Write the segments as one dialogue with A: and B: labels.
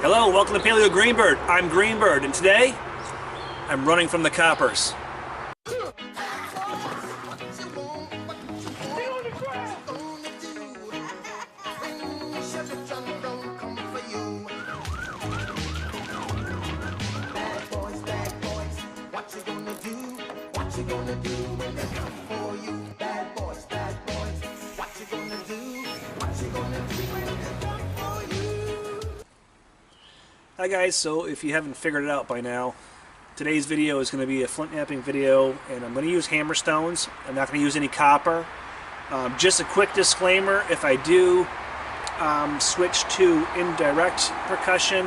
A: Hello, welcome to Paleo Greenbird. I'm Greenbird, and today I'm running from the coppers. Hi guys, so if you haven't figured it out by now, today's video is going to be a flint knapping video, and I'm going to use hammer stones. I'm not going to use any copper. Just a quick disclaimer, if I do switch to indirect percussion,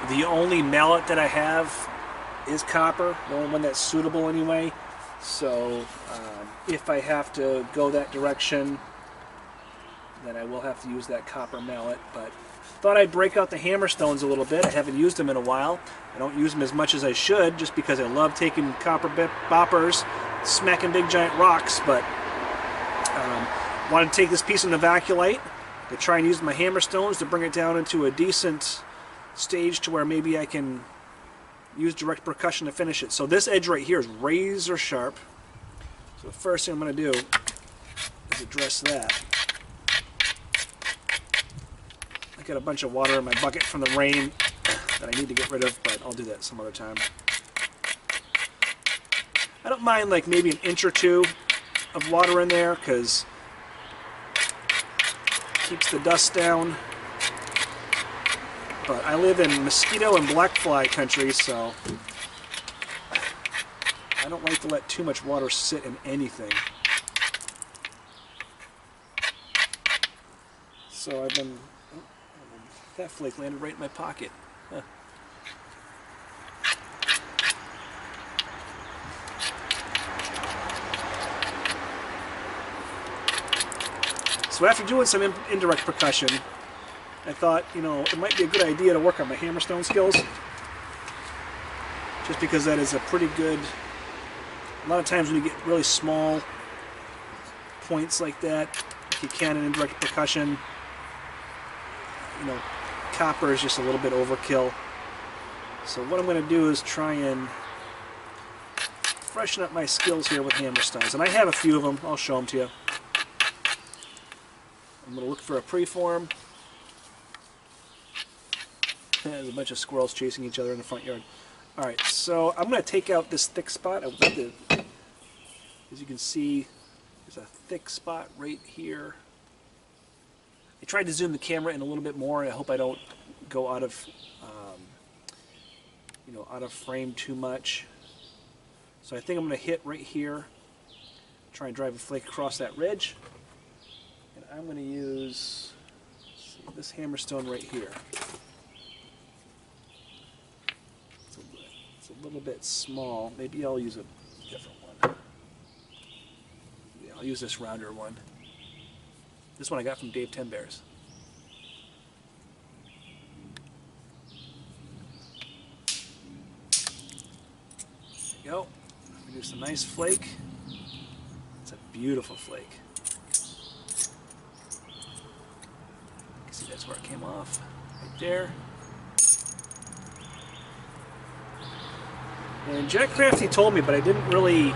A: the only mallet that I have is copper, the only one that's suitable anyway. So if I have to go that direction, then I will have to use that copper mallet. But thought I'd break out the hammer stones a little bit. I haven't used them in a while. I don't use them as much as I should, just because I love taking copper boppers, smacking big giant rocks. But wanted to take this piece of Novaculite to try and use my hammer stones to bring it down into a decent stage to where maybe I can use direct percussion to finish it. So this edge right here is razor sharp. So the first thing I'm going to do is address that. I got a bunch of water in my bucket from the rain that I need to get rid of, but I'll do that some other time. I don't mind like maybe an inch or two of water in there because it keeps the dust down. But I live in mosquito and black fly country, so I don't like to let too much water sit in anything. So I've been... that flake landed right in my pocket. Huh. So after doing some indirect percussion, I thought, you know, it might be a good idea to work on my hammerstone skills. Just because that is a pretty good... a lot of times when you get really small points like that, like you can in indirect percussion, you know, copper is just a little bit overkill. So what I'm going to do is try and freshen up my skills here with hammerstones. And I have a few of them. I'll show them to you. I'm going to look for a preform. There's a bunch of squirrels chasing each other in the front yard. Alright, so I'm going to take out this thick spot. As you can see, there's a thick spot right here. I tried to zoom the camera in a little bit more. I hope I don't go out of, you know, out of frame too much. So I think I'm going to hit right here, try and drive a flake across that ridge, and I'm going to use, let's see, this hammerstone right here. It's a little bit small. Maybe I'll use a different one. Yeah, I'll use this rounder one. This one I got from Dave 10 Bears. There you go. Produce a nice flake. It's a beautiful flake. You can see that's where it came off. Right there. And Jack Crafty told me, but I didn't really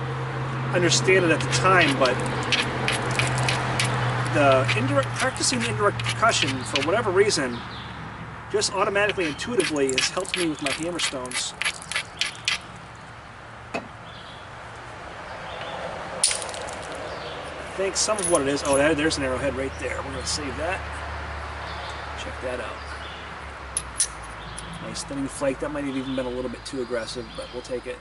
A: understand it at the time, but practicing the indirect percussion, for whatever reason, just automatically, intuitively, has helped me with my hammerstones. I think some of what it is, oh, there's an arrowhead right there. We're going to save that. Check that out. Nice thinning flake. That might have even been a little bit too aggressive, but we'll take it.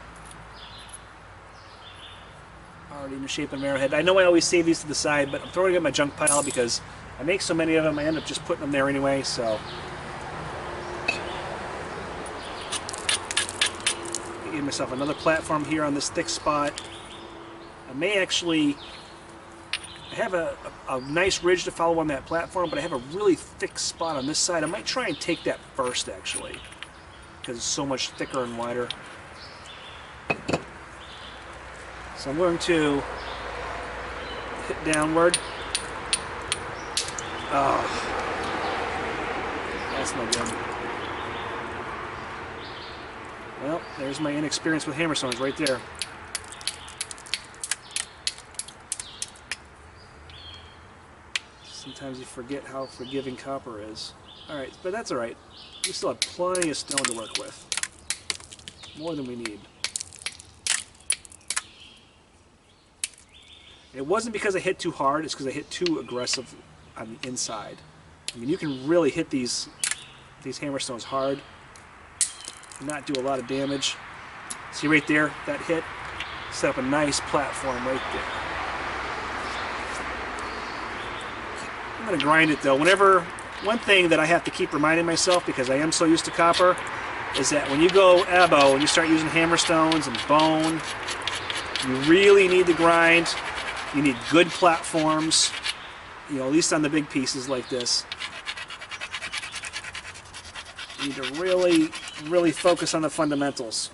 A: Already in the shape of an arrowhead. I know I always save these to the side, but I'm throwing them in my junk pile because I make so many of them, I end up just putting them there anyway, so. I gave myself another platform here on this thick spot. I may actually, I have a nice ridge to follow on that platform, but I have a really thick spot on this side. I might try and take that first, actually, because it's so much thicker and wider. So I'm going to hit downward. Oh, that's no good. Well, there's my inexperience with hammerstones right there. Sometimes you forget how forgiving copper is. Alright, but that's alright. We still have plenty of stone to work with. More than we need. It wasn't because I hit too hard, it's because I hit too aggressive on the inside. I mean, you can really hit these hammerstones hard and not do a lot of damage. See right there, that hit? Set up a nice platform right there. I'm going to grind it though. One thing that I have to keep reminding myself, because I am so used to copper, is that when you go abo and you start using hammerstones and bone, you really need to grind. You need good platforms, you know, at least on the big pieces like this. You need to really, really focus on the fundamentals.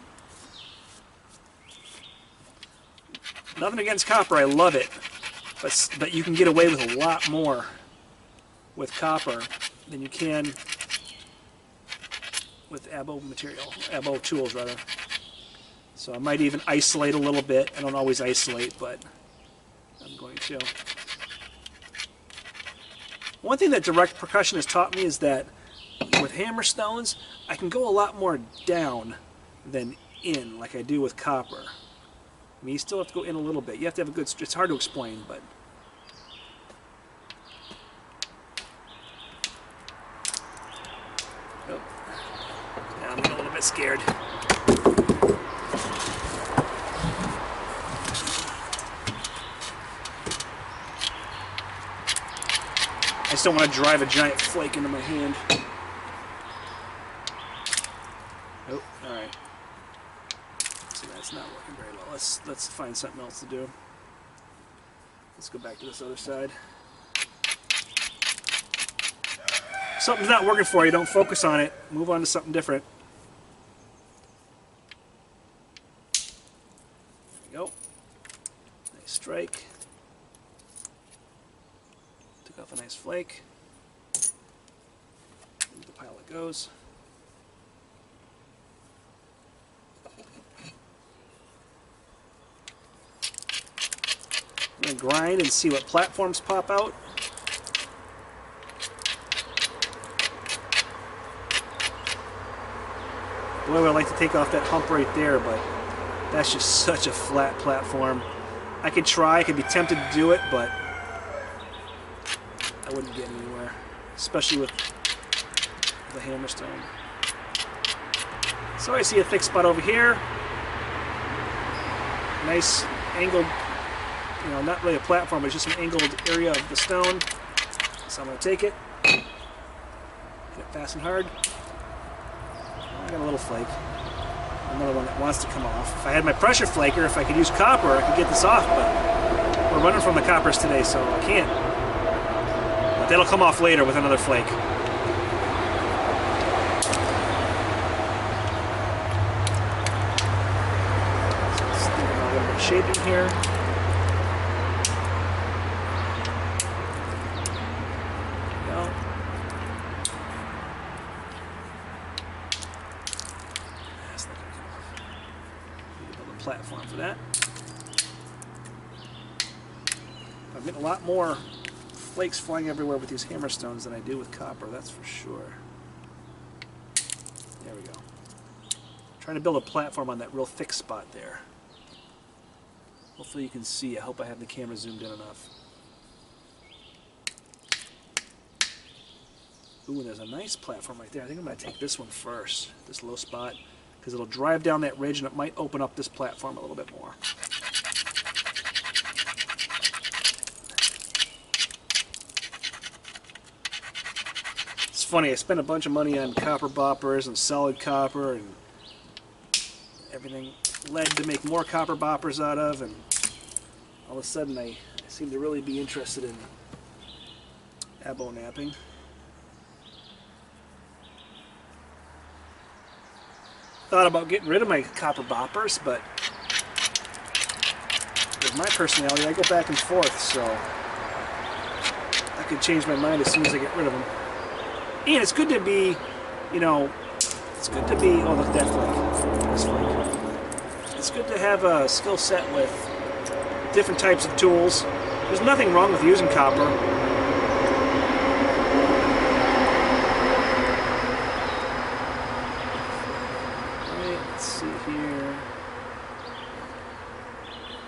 A: Nothing against copper, I love it, but you can get away with a lot more with copper than you can with abo material, abo tools rather. So I might even isolate a little bit. I don't always isolate, but I'm going to. One thing that direct percussion has taught me is that with hammerstones, I can go a lot more down than in, like I do with copper. I mean, you still have to go in a little bit. You have to have a good, it's hard to explain, but. Oh. Now I'm getting a little bit scared. I just don't want to drive a giant flake into my hand. Oh, alright. So that's not working very well. Let's find something else to do. Let's go back to this other side. If something's not working for you, don't focus on it. Move on to something different. There we go. Nice strike. Took off a nice flake. Into the pile it goes. I'm going to grind and see what platforms pop out. Boy, would I like to take off that hump right there, but that's just such a flat platform. I could try, I could be tempted to do it, but I wouldn't get anywhere, especially with the hammerstone. So I see a thick spot over here. Nice angled, you know, not really a platform, but just an angled area of the stone. So I'm going to take it, hit it fast and hard. I got a little flake. Another one that wants to come off. If I had my pressure flaker, if I could use copper, I could get this off, but we're running from the coppers today, so I can't. But that'll come off later with another flake. So let's do a little bit of shaping here. Platform for that. I'm getting a lot more flakes flying everywhere with these hammerstones than I do with copper, that's for sure. There we go. Trying to build a platform on that real thick spot there. Hopefully you can see. I hope I have the camera zoomed in enough. Ooh, and there's a nice platform right there. I think I'm going to take this one first, this low spot, because it'll drive down that ridge and it might open up this platform a little bit more. It's funny, I spent a bunch of money on copper boppers and solid copper and everything, lead to make more copper boppers out of, and all of a sudden I seem to really be interested in abo napping. Thought about getting rid of my copper boppers, but with my personality, I go back and forth, so I could change my mind as soon as I get rid of them. And it's good to be, you know, It's good to be, oh look at that flake. This flake. It's good to have a skill set with different types of tools. There's nothing wrong with using copper. Alright, let's see here.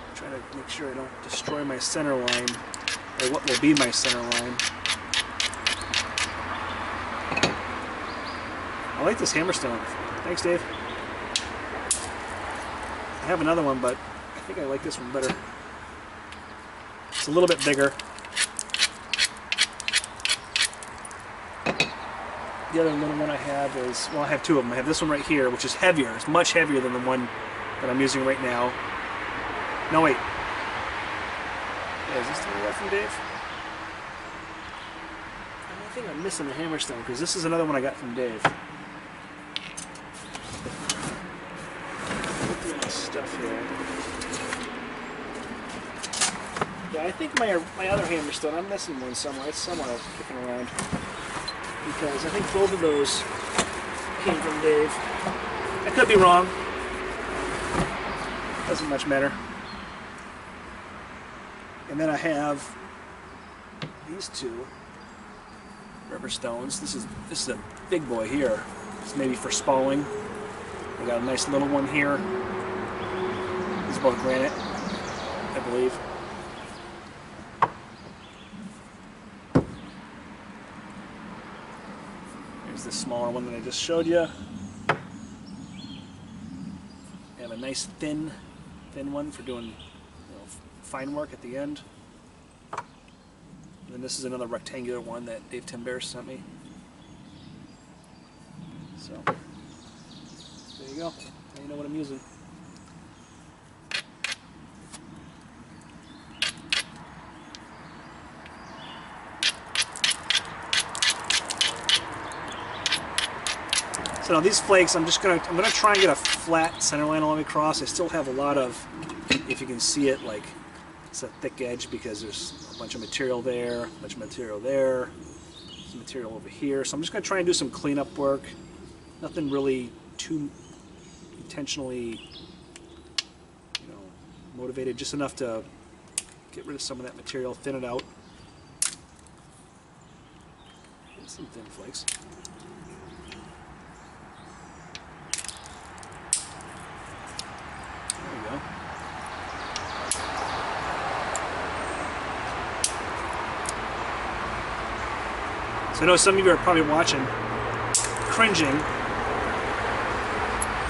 A: I'm trying to make sure I don't destroy my center line, or what will be my center line. I like this hammerstone. Thanks, Dave. I have another one, but I think I like this one better. It's a little bit bigger. The other little one I have is, well, I have two of them. I have this one right here, which is heavier. It's much heavier than the one that I'm using right now. No, wait. Yeah, is this the one I got from Dave? I think I'm missing the hammerstone, because this is another one I got from Dave. Look through my stuff here. Yeah, I think my other hammerstone, I'm missing one somewhere. It's somewhere I was kicking around. Because I think both of those came from Dave. I could be wrong. Doesn't much matter. And then I have these two rubber stones. This is a big boy here. It's maybe for spalling. I got a nice little one here. These are both granite, I believe. Here's the smaller one that I just showed you. I have a nice thin one for doing, fine work at the end. And then this is another rectangular one that Dave Timbear sent me. So, there you go. Now you know what I'm using. So now these flakes, I'm gonna try and get a flat center line all the way across. I still have a lot of, if you can see it, like it's a thick edge because there's a bunch of material there, a bunch of material there, some material over here. So I'm just gonna try and do some cleanup work. Nothing really too intentionally, motivated. Just enough to get rid of some of that material, thin it out. And some thin flakes. So I know some of you are probably watching, cringing,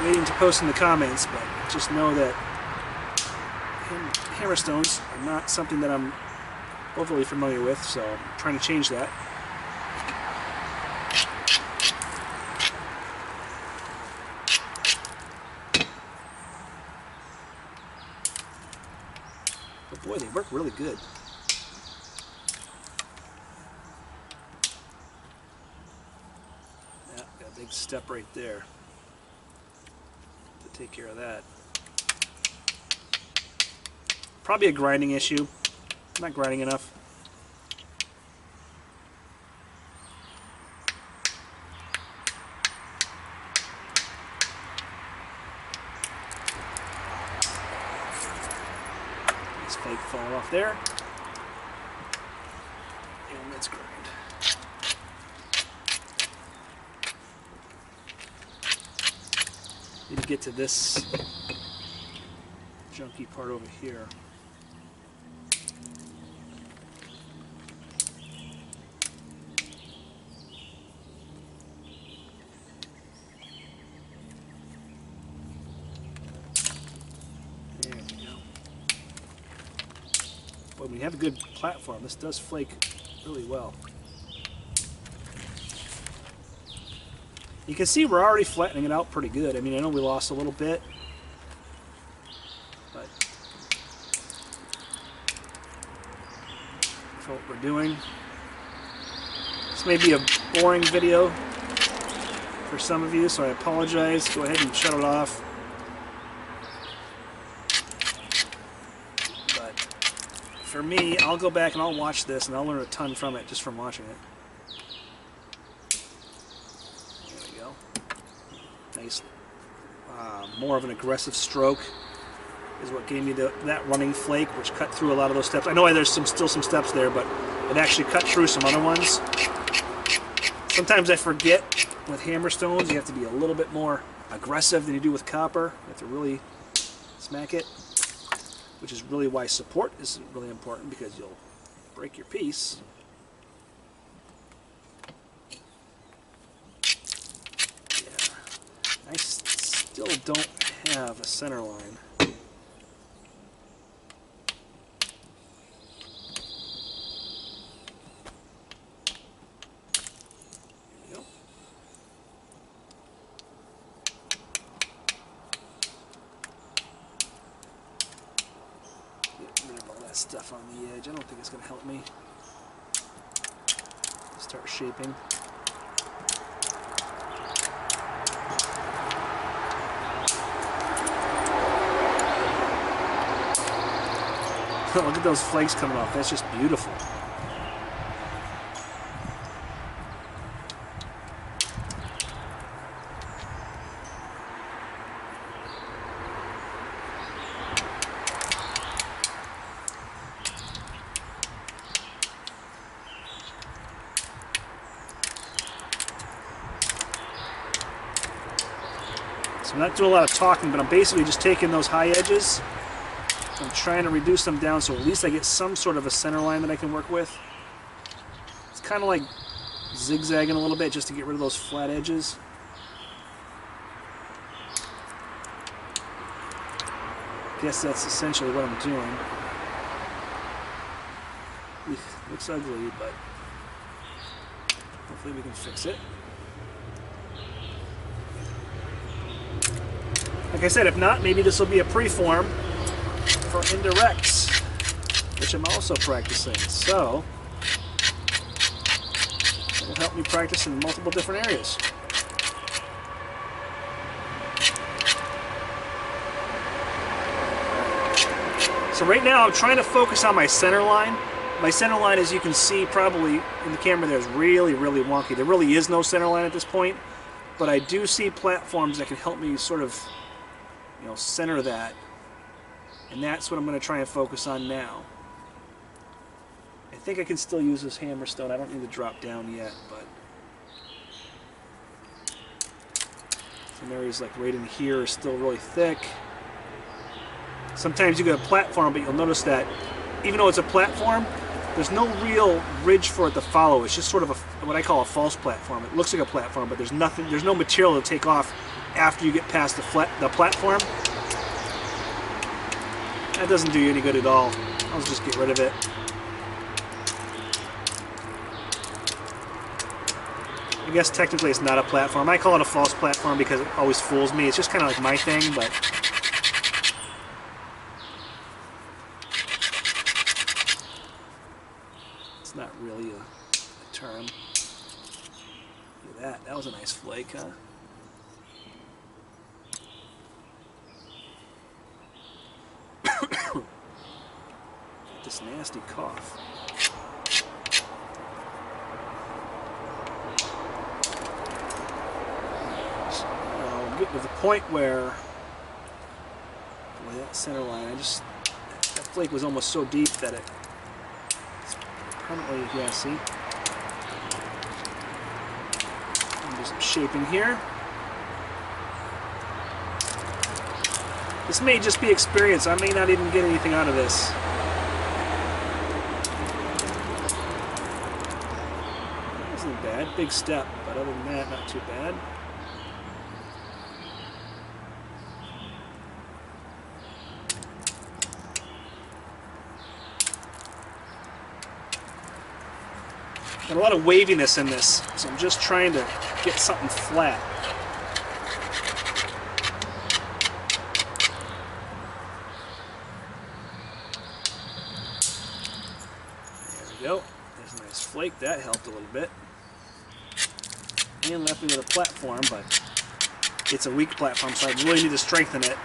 A: waiting to post in the comments, but just know that hammerstones are not something that I'm overly familiar with, so I'm trying to change that. But boy, they work really good. Big step right there to take care of that. Probably a grinding issue. I'm not grinding enough. This flake falling off there. And let's grind. Need to get to this junky part over here. There we go. Boy, when you have a good platform, this does flake really well. You can see we're already flattening it out pretty good. I mean, I know we lost a little bit, but for what we're doing. This may be a boring video for some of you, so I apologize. Go ahead and shut it off. But for me, I'll go back and I'll watch this, and I'll learn a ton from it just from watching it. Nice, more of an aggressive stroke is what gave me that running flake, which cut through a lot of those steps. I know there's still some steps there, but it actually cut through some other ones. Sometimes I forget with hammer stones you have to be a little bit more aggressive than you do with copper. You have to really smack it, which is really why support is really important, because you'll break your piece. Yeah, I still don't have a center line. Stuff on the edge. I don't think it's going to help me. Start shaping. Look at those flakes coming off. That's just beautiful. So I'm not doing a lot of talking, but I'm basically just taking those high edges. I'm trying to reduce them down so at least I get some sort of a center line that I can work with. It's kind of like zigzagging a little bit just to get rid of those flat edges. I guess that's essentially what I'm doing. Looks ugly, but hopefully we can fix it. Like I said, if not, maybe this will be a preform for indirects, which I'm also practicing. So it will help me practice in multiple different areas. So right now I'm trying to focus on my center line. My center line, as you can see probably in the camera there, is really, really wonky. There really is no center line at this point, but I do see platforms that can help me sort of, you know, center that, and that's what I'm going to try and focus on now. I think I can still use this hammer stone. I don't need to drop down yet, but some areas like right in here are still really thick. Sometimes you get a platform, but you'll notice that even though it's a platform, there's no real ridge for it to follow. It's just sort of what I call a false platform. It looks like a platform, but there's nothing. There's no material to take off after you get past the platform. That doesn't do you any good at all. I'll just get rid of it. I guess technically it's not a platform. I call it a false platform because it always fools me. It's just kind of like my thing, but it's not really a term. Look at that. That was a nice flake, huh? This nasty cough. I'm getting to the point where that center line, that flake was almost so deep that it's permanently, yeah, see? I'm just shaping here. This may just be experience. I may not even get anything out of this. Isn't bad. Big step, but other than that, not too bad. Got a lot of waviness in this, so I'm just trying to get something flat. There we go. There's a nice flake. That helped a little bit. And left me with a platform, but it's a weak platform, so I really need to strengthen it.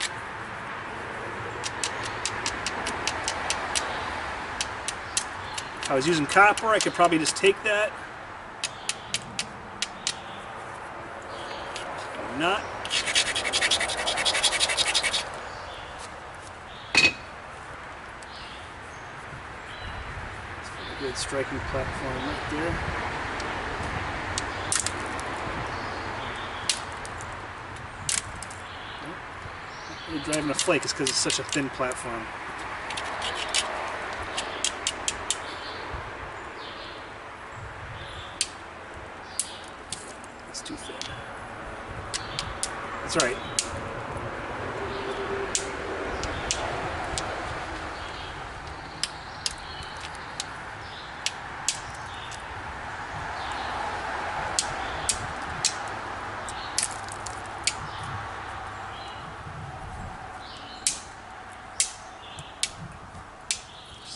A: If I was using copper, I could probably just take that, not. It's a good striking platform right there. You're driving a flake is because it's such a thin platform. It's too thin. That's all right.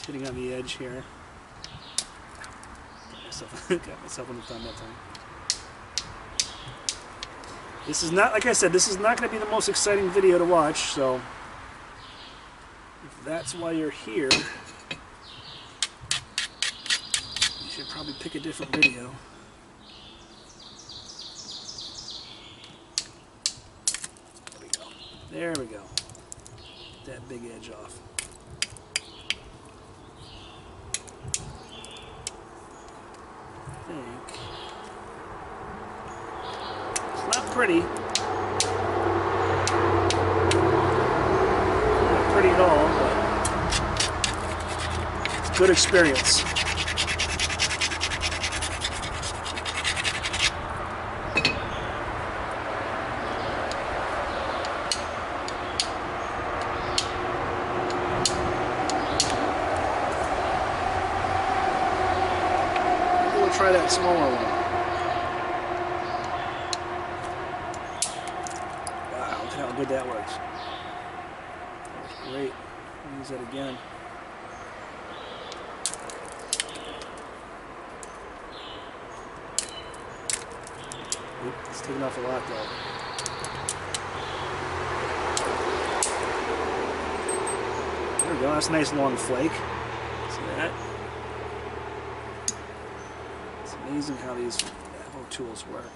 A: Hitting on the edge here. Got myself on the thumb that time. This is not, like I said, this is not going to be the most exciting video to watch, so if that's why you're here, you should probably pick a different video. There we go. There we go. Get that big edge off. It's not pretty. Not pretty at all, but it's good experience. Try that smaller one. Wow, look how good that works. That was great. I'll use that again. Oop, it's taking off a lot though. There we go, that's a nice long flake. See that? Amazing how these Avo tools work.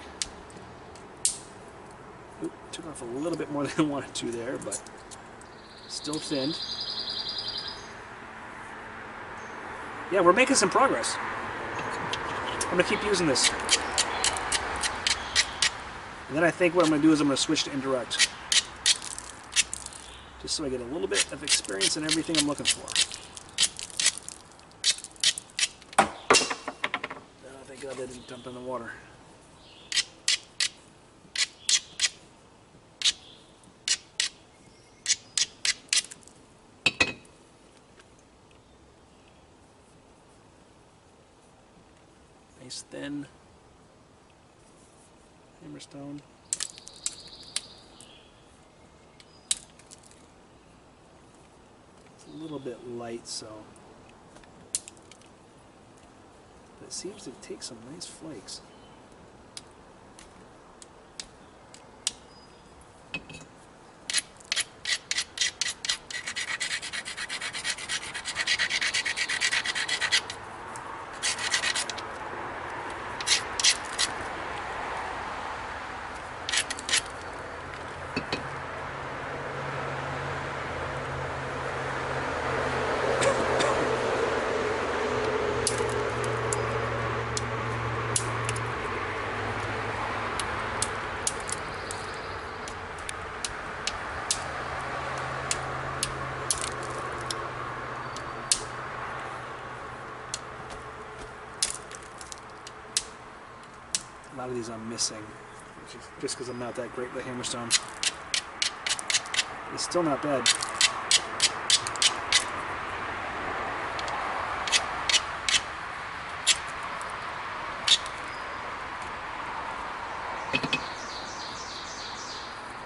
A: Oop, took off a little bit more than I wanted to there, but still thinned. Yeah, we're making some progress. I'm going to keep using this. And then I think what I'm going to do is I'm going to switch to indirect. Just so I get a little bit of experience in everything I'm looking for. God, they didn't dump in the water. Nice thin hammerstone. It's a little bit light, so. It seems to take some nice flakes. A lot of these I'm missing, which is just because I'm not that great with the hammerstone. It's still not bad.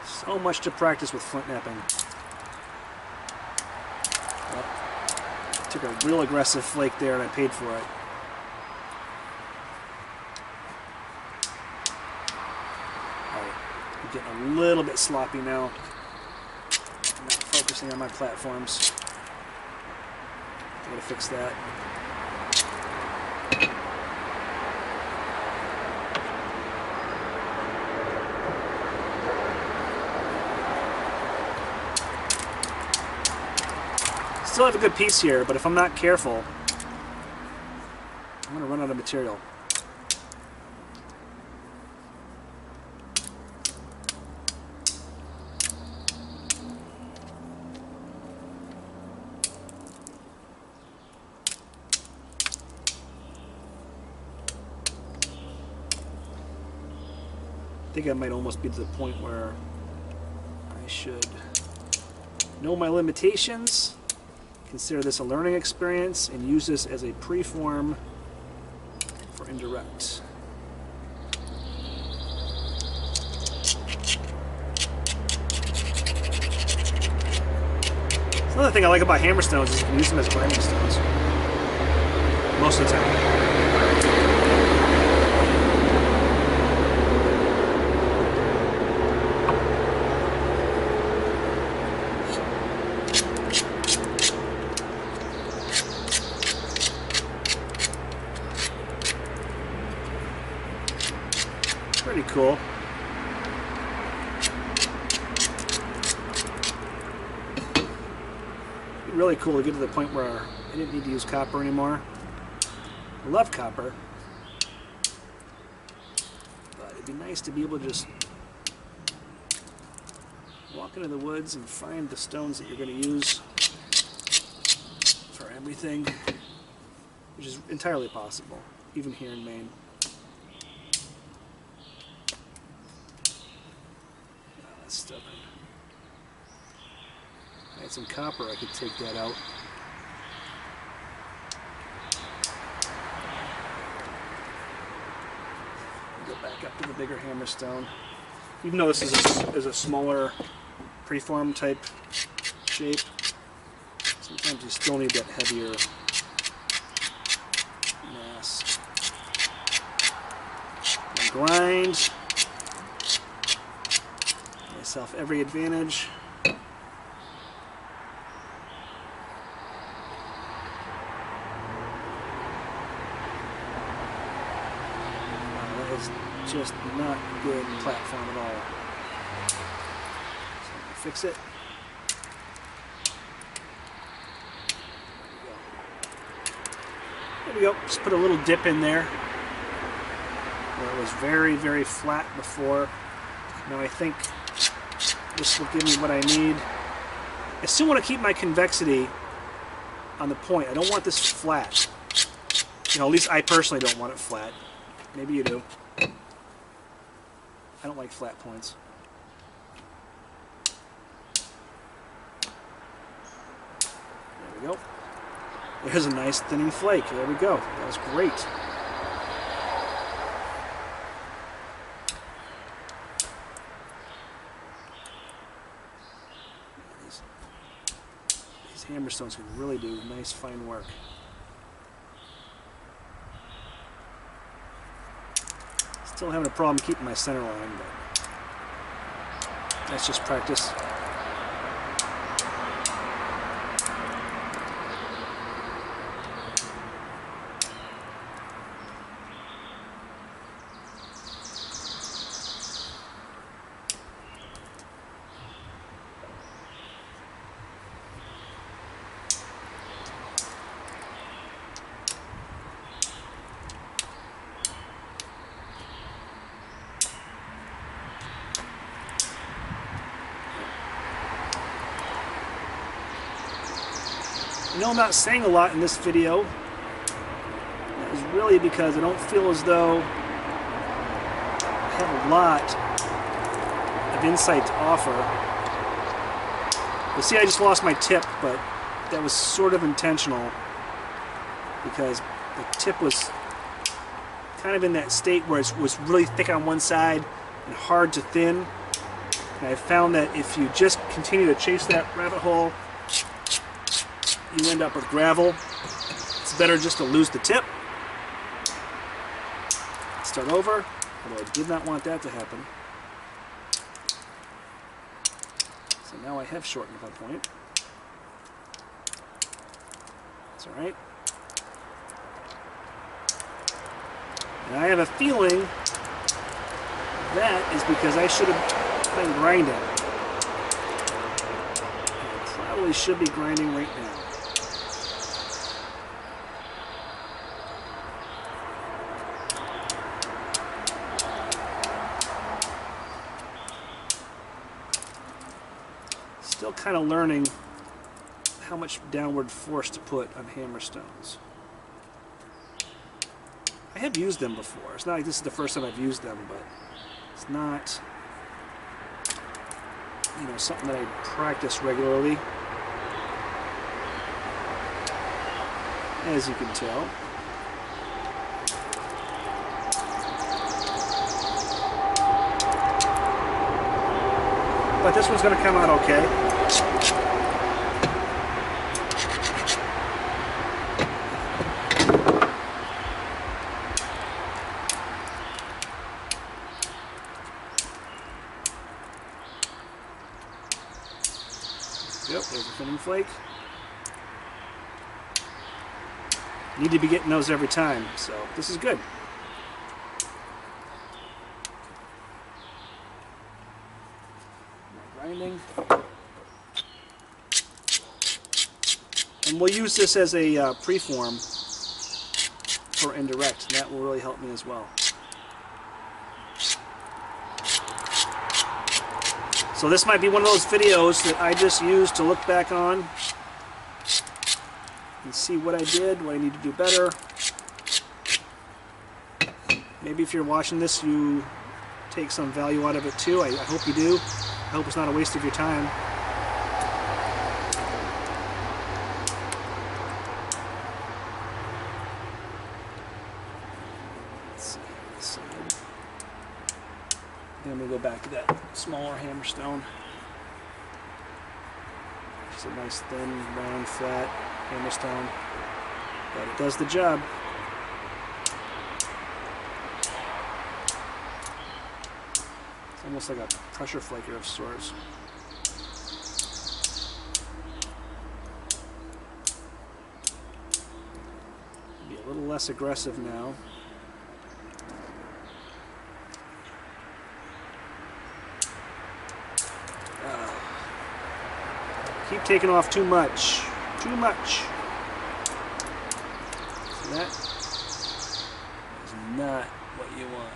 A: So much to practice with flint knapping. Well, took a real aggressive flake there and I paid for it. I'm getting a little bit sloppy now. I'm not focusing on my platforms. I gotta fix that. Still have a good piece here, but if I'm not careful, I'm going to run out of material. I think I might almost be to the point where I should know my limitations, consider this a learning experience, and use this as a preform for indirect. Another thing I like about hammer stones is you can use them as grinding stones most of the time. Pretty cool. Really cool to get to the point where I didn't need to use copper anymore. I love copper, but it'd be nice to be able to just walk into the woods and find the stones that you're going to use for everything, which is entirely possible, even here in Maine. That's stubborn. If I had some copper, I could take that out. Go back up to the bigger hammerstone. Even though this is a smaller preform type shape, sometimes you still need that heavier mass. And grind. Myself every advantage. Just not good platform at all. So I'm going to fix it. There we go. Just put a little dip in there where it was very, very flat before. Now I think this will give me what I need. I still want to keep my convexity on the point. I don't want this flat. You know, at least I personally don't want it flat. Maybe you do. I don't like flat points. There we go. There's a nice thinning flake. There we go. That was great. These hammer stones can really do nice fine work. Still having a problem keeping my center line, but that's just practice. I know I'm not saying a lot in this video. That is really because I don't feel as though I have a lot of insight to offer. You see, I just lost my tip, but that was sort of intentional because the tip was kind of in that state where it was really thick on one side and hard to thin. And I found that if you just continue to chase that rabbit hole, you end up with gravel. It's better just to lose the tip. Start over, although I did not want that to happen. So now I have shortened my point. That's alright. And I have a feeling that is because I should have been grinding. I probably should be grinding right now. still kind of learning how much downward force to put on hammer stones. I have used them before. It's not like this is the first time I've used them, but it's not, you know, something that I practice regularly, as you can tell. But this one's going to come out okay. Yep, there's a thinning flake. Need to be getting those every time, so this is good. Grinding. And we'll use this as a preform for indirect, and that will really help me as well. So this might be one of those videos that I just use to look back on and see what I did, what I need to do better. Maybe if you're watching this, you take some value out of it too. I hope you do. I hope it's not a waste of your time. Let's see this side. Then we'll go back to that smaller hammer stone. It's a nice thin, round, flat hammer stone, but it does the job. It's almost like a pressure flaker of sorts. Be a little less aggressive now. Keep taking off too much. Too much. So that is not what you want.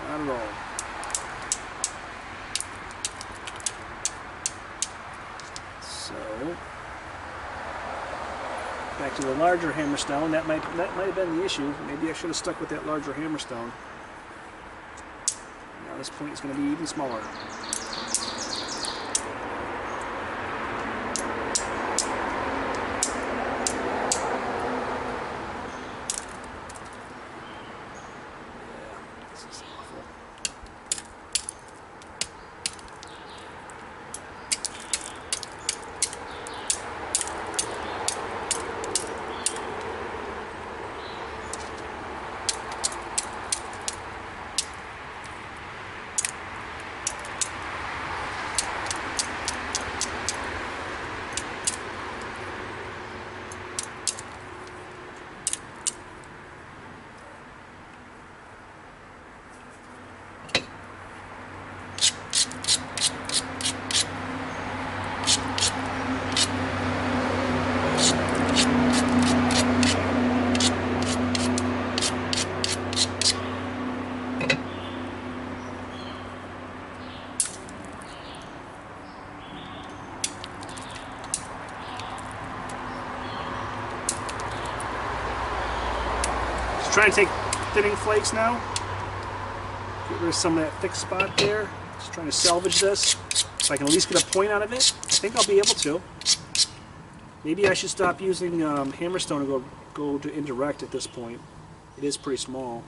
A: Not at all. So back to the larger hammer stone. That might have been the issue. Maybe I should have stuck with that larger hammer stone. Now this point is going to be even smaller. Try and take thinning flakes now. Get rid of some of that thick spot there. Just trying to salvage this so I can at least get a point out of it. I think I'll be able to. Maybe I should stop using hammerstone and go to indirect at this point. It is pretty small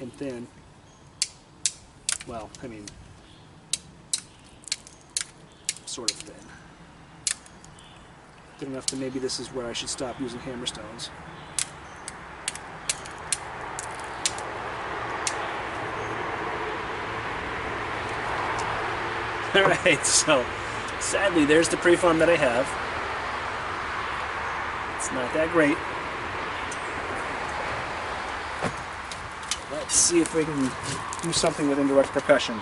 A: and thin. Well, I mean, sort of thin. Thin enough to maybe this is where I should stop using hammerstones. Alright, so sadly there's the preform that I have. It's not that great. Let's see if we can do something with indirect percussion.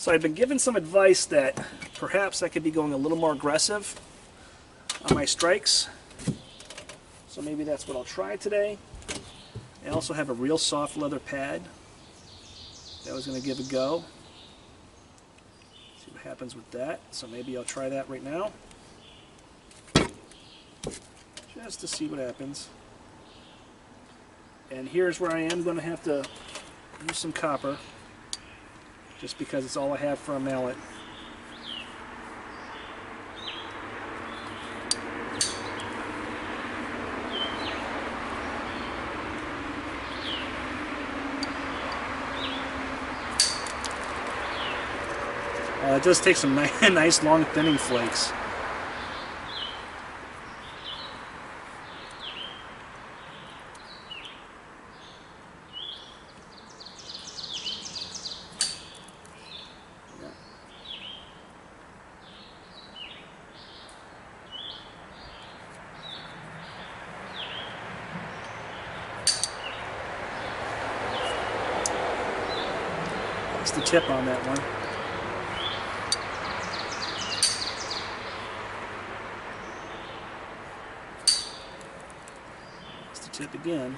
A: So I've been given some advice that perhaps I could be going a little more aggressive on my strikes. So maybe that's what I'll try today. I also have a real soft leather pad that I was going to give a go. See what happens with that. So maybe I'll try that right now. Just to see what happens. And here's where I am going to have to use some copper, just because it's all I have for a mallet. It does take some nice long thinning flakes. That's the tip on that one. Tip again.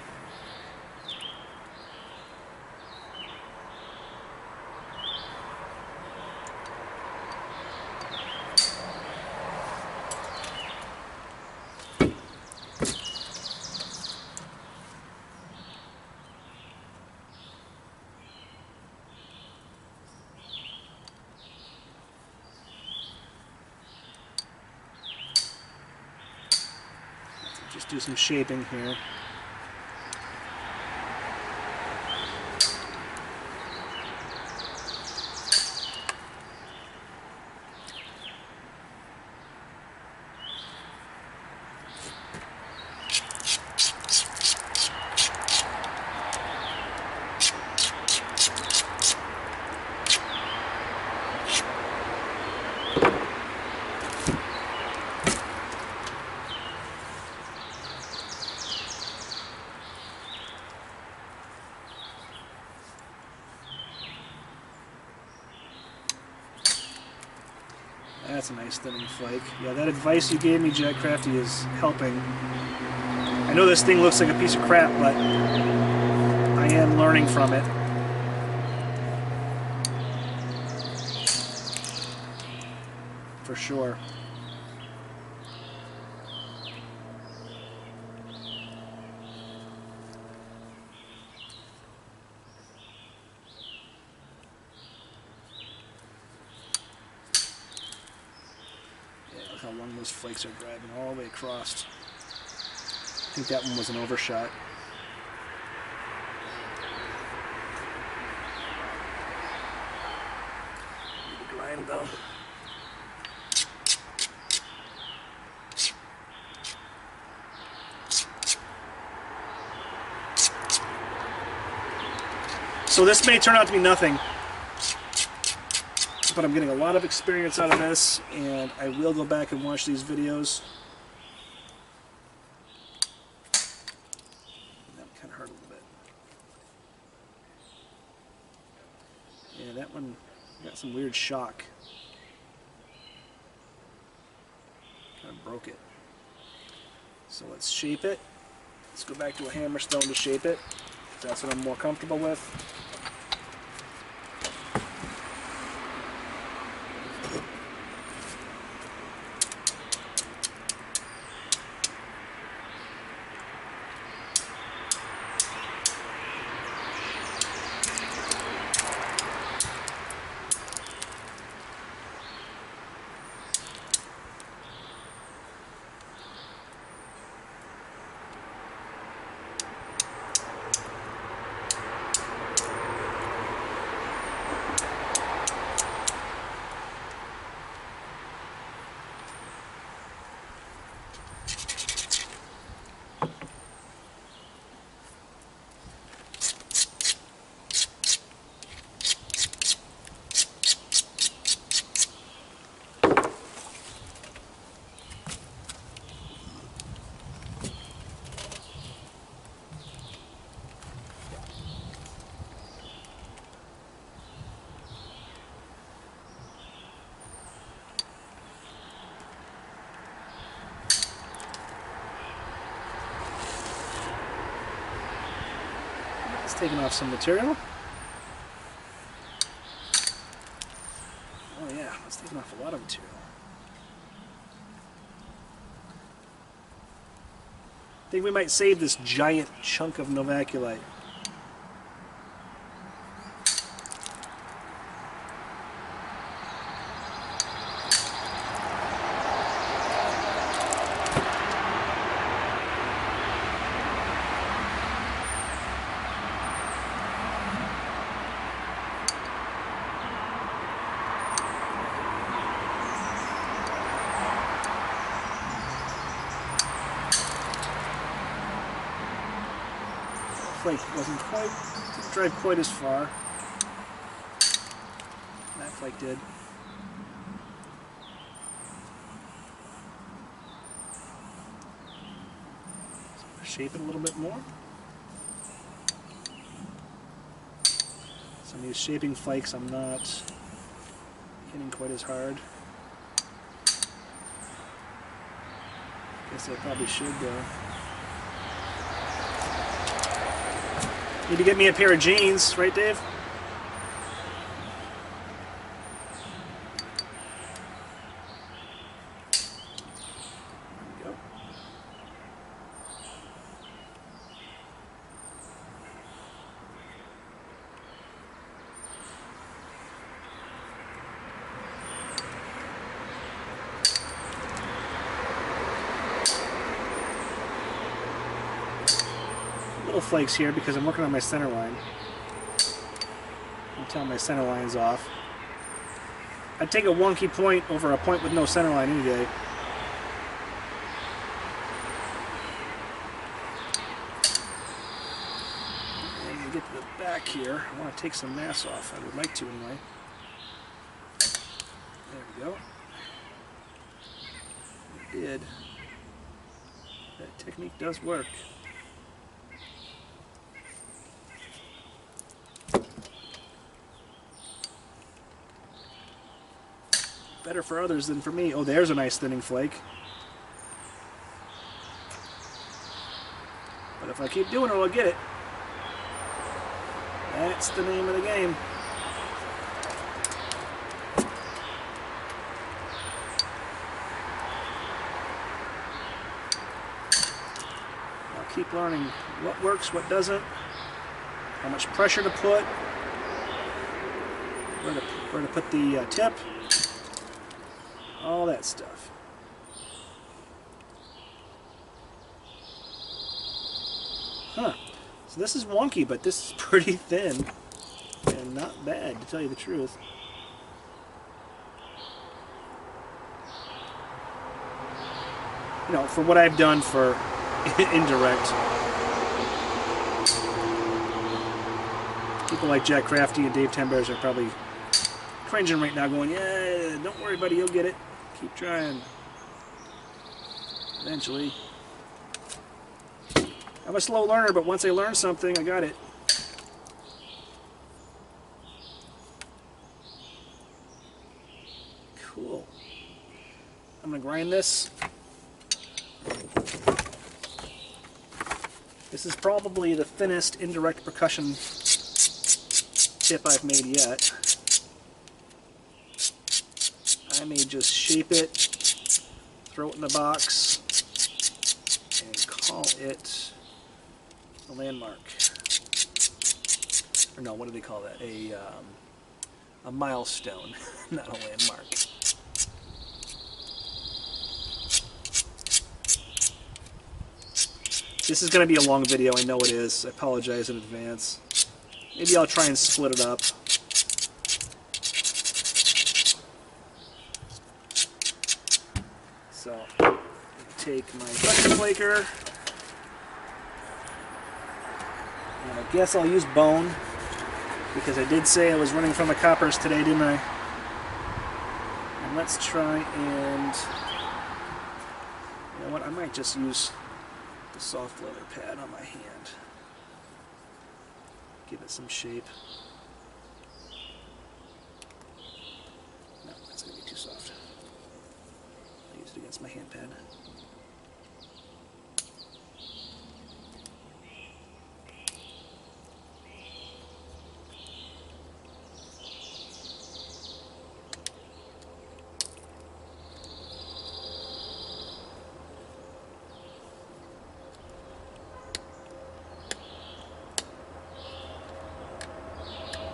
A: Just do some shaping here. That's a nice thinning flake. Yeah, that advice you gave me, Jack Crafty, is helping. I know this thing looks like a piece of crap, but I am learning from it. For sure. Look how long those flakes are driving all the way across. I think that one was an overshot. Need to grind though. So this may turn out to be nothing, but I'm getting a lot of experience out of this, and I will go back and watch these videos. That kind of hurt a little bit. Yeah, that one got some weird shock. Kind of broke it. So let's shape it. Let's go back to a hammer stone to shape it. That's what I'm more comfortable with. taking off some material. Oh yeah, that's taking off a lot of material. I think we might save this giant chunk of novaculite. Flake didn't drive quite as far. That flake did. So shape it a little bit more. Some of these shaping flakes I'm not hitting quite as hard. Guess I probably should though. Need to get me a pair of jeans, right, Dave? There we go. Little flakes here because I'm working on my center line. Until my center line's off. I'd take a wonky point over a point with no center line any day. And to get to the back here, I want to take some mass off. I would like to anyway. There we go. It did. That technique does work. Better for others than for me. Oh, there's a nice thinning flake. But if I keep doing it, I'll get it. That's the name of the game. I'll keep learning what works, what doesn't, how much pressure to put, where to put the tip. All that stuff. Huh. So this is wonky, but this is pretty thin. And not bad, to tell you the truth. You know, for what I've done for indirect. People like Jack Crafty and Dave Tenberz are probably cringing right now going, yeah, don't worry buddy, you'll get it. Keep trying. Eventually. I'm a slow learner, but once I learn something, I got it. Cool. I'm going to grind this. This is probably the thinnest indirect percussion tip I've made yet. I may just shape it, throw it in the box, and call it a landmark. Or no, what do they call that? A milestone, not a landmark. This is going to be a long video, I know it is. I apologize in advance. Maybe I'll try and split it up. So, take my pressure flaker, and I guess I'll use bone, because I did say I was running from the coppers today, didn't I? And let's try and, you know what, I might just use the soft leather pad on my hand. Give it some shape. No, that's going to be too soft. I used it against my hand pad.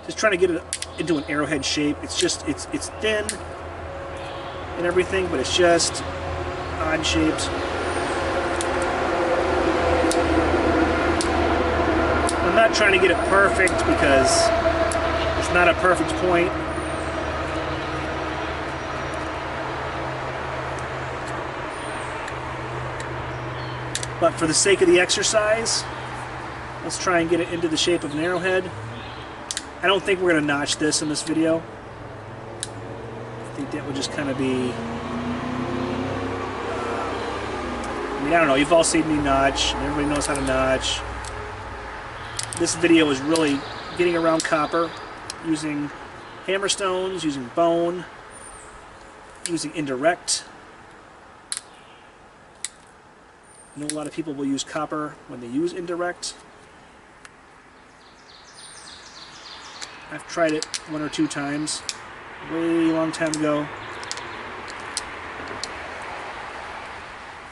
A: Just trying to get it into an arrowhead shape. It's just, it's thin and everything, but it's just odd shaped. I'm not trying to get it perfect because it's not a perfect point. But for the sake of the exercise, let's try and get it into the shape of an arrowhead. I don't think we're going to notch this in this video. I think that would just kind of be... I mean, I don't know. You've all seen me notch, and everybody knows how to notch. This video is really getting around copper, using hammerstones, using bone, using indirect. I know a lot of people will use copper when they use indirect. I've tried it 1 or 2 times, way long time ago.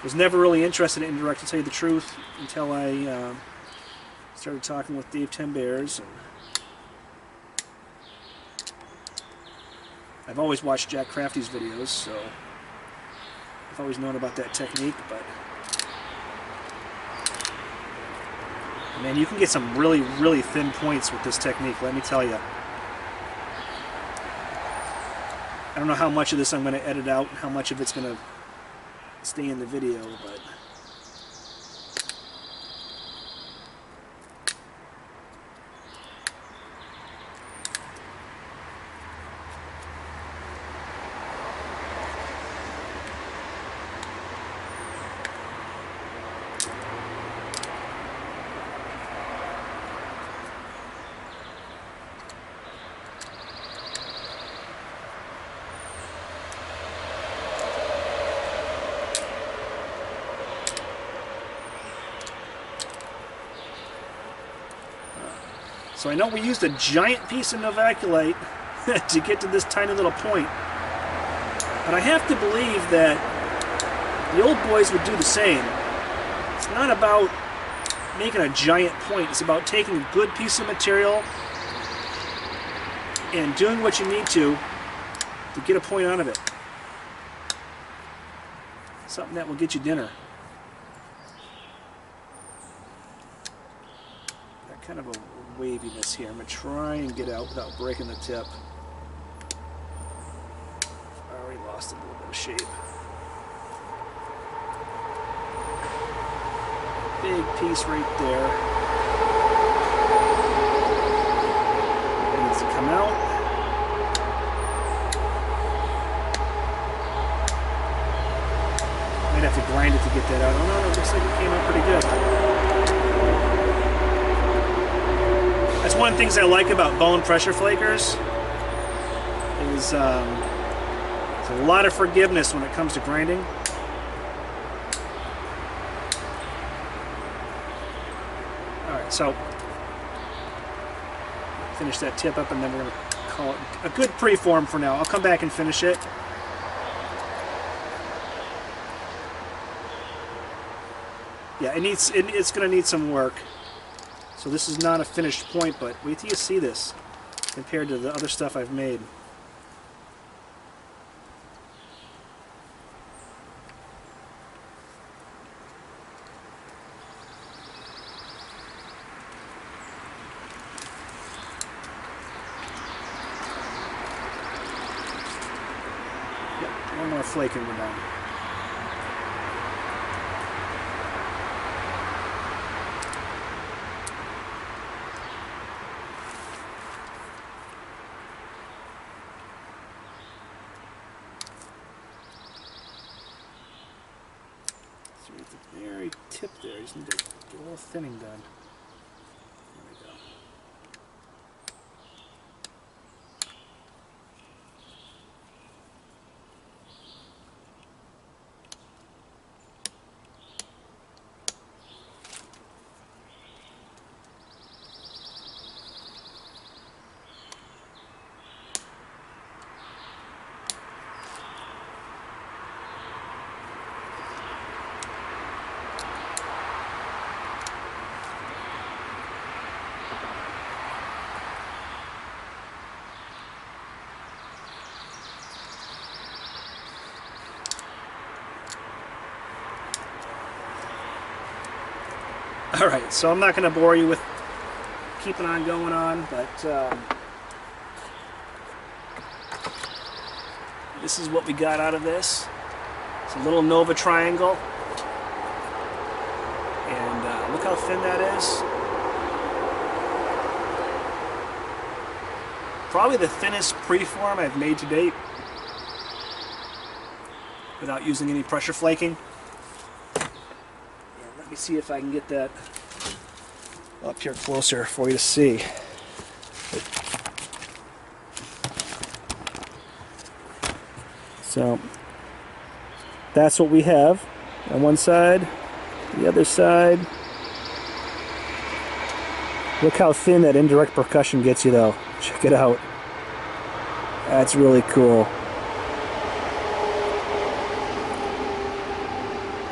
A: Was never really interested in indirect, to tell you the truth, until I started talking with Dave 10 Bears. And I've always watched Jack Crafty's videos, so I've always known about that technique, but man, you can get some really, really thin points with this technique, let me tell you. I don't know how much of this I'm going to edit out and how much of it's going to stay in the video, but so I know we used a giant piece of novaculite to get to this tiny little point. But I have to believe that the old boys would do the same. It's not about making a giant point. It's about taking a good piece of material and doing what you need to get a point out of it. Something that will get you dinner. Got kind of a waviness here. I'm going to try and get out without breaking the tip. I already lost a little bit of shape. Big piece right there. It needs to come out. Might have to grind it to get that out. Oh no, it looks like it came out pretty good. That's one of the things I like about bone pressure flakers, is there's a lot of forgiveness when it comes to grinding. Alright, so finish that tip up and then we're going to call it a good preform for now. I'll come back and finish it. Yeah, it's going to need some work. So this is not a finished point, but wait till you see this compared to the other stuff I've made. Yep, one more flake and we're done. At the very tip there, you just need to get a little thinning done. There we go. Alright, so I'm not going to bore you with keeping on going on, but this is what we got out of this. It's a little Nova triangle, and look how thin that is. Probably the thinnest preform I've made to date without using any pressure flaking. And let me see if I can get that up here closer for you to see. So that's what we have on one side, the other side. Look how thin that indirect percussion gets you though. Check it out. That's really cool.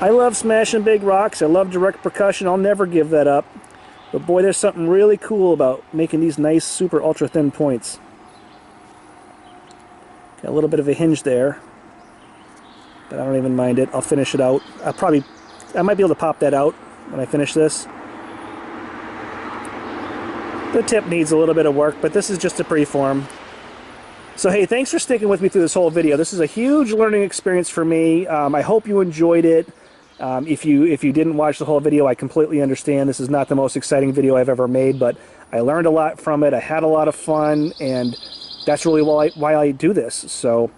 A: I love smashing big rocks. I love direct percussion. I'll never give that up. But boy, there's something really cool about making these nice, super ultra thin points. Got a little bit of a hinge there, but I don't even mind it. I'll finish it out. I might be able to pop that out when I finish this. The tip needs a little bit of work, but this is just a preform. So hey, thanks for sticking with me through this whole video. This is a huge learning experience for me. I hope you enjoyed it. If you didn't watch the whole video, I completely understand. This is not the most exciting video I've ever made, but I learned a lot from it. I had a lot of fun, and that's really why I do this. So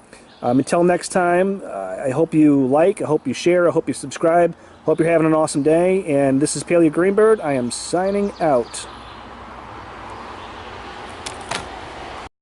A: until next time, I hope you like, I hope you share, I hope you subscribe. Hope you're having an awesome day, and this is Paleo Greenbird. I am signing out.